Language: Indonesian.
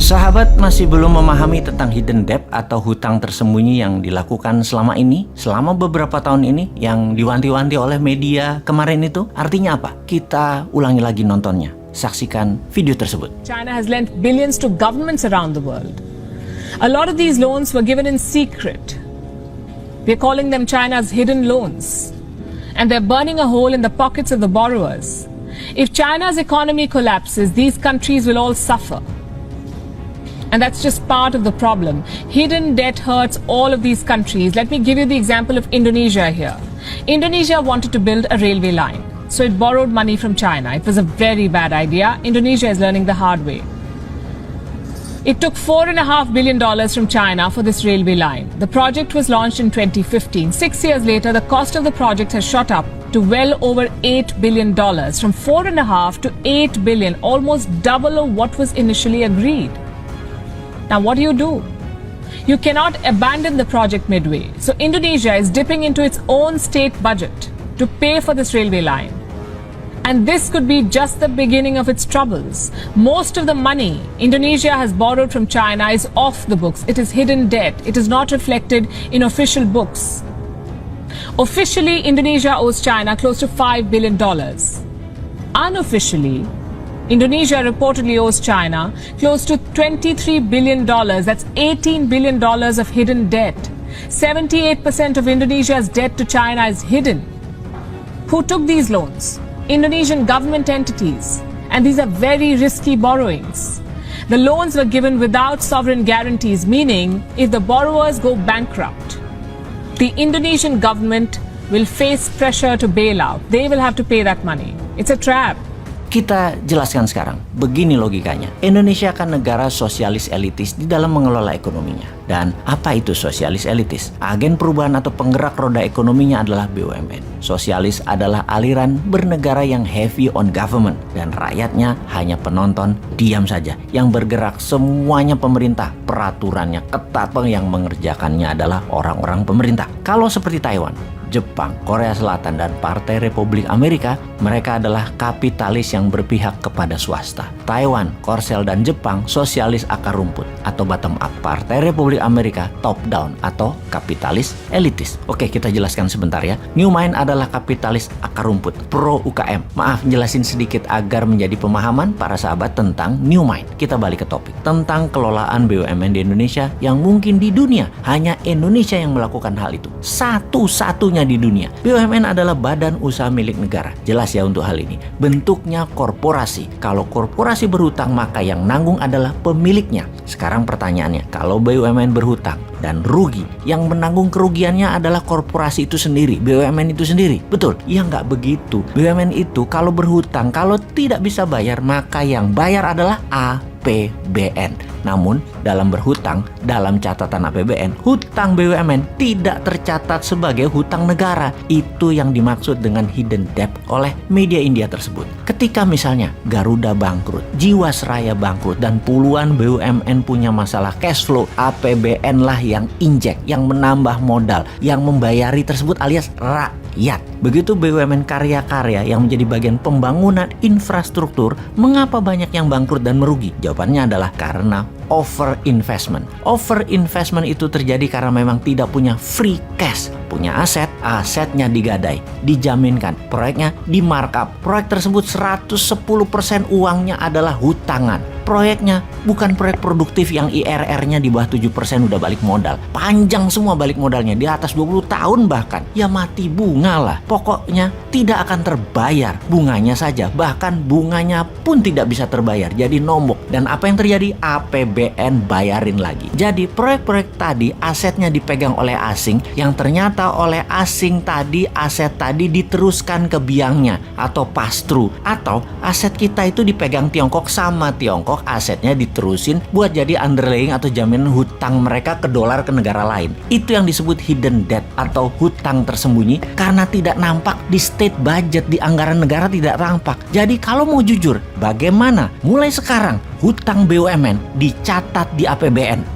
Sahabat masih belum memahami tentang hidden debt atau hutang tersembunyi yang dilakukan selama beberapa tahun ini yang diwanti-wanti oleh media kemarin itu? Artinya apa? Kita ulangi lagi nontonnya. Saksikan video tersebut. China has lent billions to governments around the world. A lot of these loans were given in secret. We're calling them China's hidden loans. And they're burning a hole in the pockets of the borrowers. If China's economy collapses, these countries will all suffer. And that's just part of the problem. Hidden debt hurts all of these countries. Let me give you the example of Indonesia here. Indonesia wanted to build a railway line, so it borrowed money from China. It was a very bad idea. Indonesia is learning the hard way. It took $4.5 billion from China for this railway line. The project was launched in 2015. 6 years later, the cost of the project has shot up to well over $8 billion, from $4.5 to $8 billion, almost double of what was initially agreed. Now, what do? You cannot abandon the project midway. So Indonesia is dipping into its own state budget to pay for this railway line. And this could be just the beginning of its troubles. Most of the money Indonesia has borrowed from China is off the books. It is hidden debt. It is not reflected in official books. Officially, Indonesia owes China close to $5 billion. Unofficially, Indonesia reportedly owes China close to $23 billion. That's $18 billion of hidden debt. 78% of Indonesia's debt to China is hidden. Who took these loans? Indonesian government entities. And these are very risky borrowings. The loans were given without sovereign guarantees, meaning if the borrowers go bankrupt, the Indonesian government will face pressure to bail out. They will have to pay that money. It's a trap. Kita jelaskan sekarang, begini logikanya. Indonesia kan negara sosialis elitis di dalam mengelola ekonominya. Dan apa itu sosialis elitis? Agen perubahan atau penggerak roda ekonominya adalah BUMN. Sosialis adalah aliran bernegara yang heavy on government. Dan rakyatnya hanya penonton, diam saja. Yang bergerak semuanya pemerintah. Peraturannya ketat, yang mengerjakannya adalah orang-orang pemerintah. Kalau seperti Taiwan, Jepang, Korea Selatan, dan Partai Republik Amerika, mereka adalah kapitalis yang berpihak kepada swasta. Taiwan, Korsel, dan Jepang sosialis akar rumput atau bottom up. Partai Republik Amerika top down atau kapitalis elitis. Oke, kita jelaskan sebentar ya. New Mind adalah kapitalis akar rumput, pro UKM. Maaf, jelasin sedikit agar menjadi pemahaman para sahabat tentang New Mind. Kita balik ke topik tentang kelolaan BUMN di Indonesia yang mungkin di dunia hanya Indonesia yang melakukan hal itu. Satu-satunya di dunia. BUMN adalah badan usaha milik negara. Jelas ya untuk hal ini. Bentuknya korporasi. Kalau korporasi berhutang, maka yang nanggung adalah pemiliknya. Sekarang pertanyaannya, kalau BUMN berhutang dan rugi, yang menanggung kerugiannya adalah korporasi itu sendiri, BUMN itu sendiri. Betul? Ya nggak begitu. BUMN itu kalau berhutang, kalau tidak bisa bayar, maka yang bayar adalah APBN. Namun dalam berhutang, dalam catatan APBN, hutang BUMN tidak tercatat sebagai hutang negara. Itu yang dimaksud dengan hidden debt oleh media India tersebut. Ketika misalnya Garuda bangkrut, Jiwasraya bangkrut, dan puluhan BUMN punya masalah cash flow, APBN lah yang injek, yang menambah modal, yang membayari tersebut alias rakyat. Begitu BUMN karya-karya yang menjadi bagian pembangunan infrastruktur, mengapa banyak yang bangkrut dan merugi? Jawabannya adalah karena over investment. Over investment itu terjadi karena memang tidak punya free cash. Punya aset, asetnya digadai, dijaminkan, proyeknya di markup. Proyek tersebut 110% uangnya adalah hutangan. Proyeknya bukan proyek produktif yang IRR-nya di bawah 7% udah balik modal. Panjang semua balik modalnya, di atas 20 tahun bahkan. Ya mati bunga lah. Pokoknya tidak akan terbayar bunganya saja. Bahkan bunganya pun tidak bisa terbayar. Jadi nombok. Dan apa yang terjadi? APBN bayarin lagi. Jadi proyek-proyek tadi asetnya dipegang oleh asing, yang ternyata oleh asing tadi aset tadi diteruskan ke biangnya atau pass-through. Atau aset kita itu dipegang Tiongkok sama Tiongkok, asetnya diterusin buat jadi underlying atau jaminan hutang mereka ke dolar ke negara lain. Itu yang disebut hidden debt atau hutang tersembunyi karena tidak nampak di state budget, di anggaran negara tidak nampak. Jadi kalau mau jujur, bagaimana mulai sekarang hutang BUMN dicatat di APBN?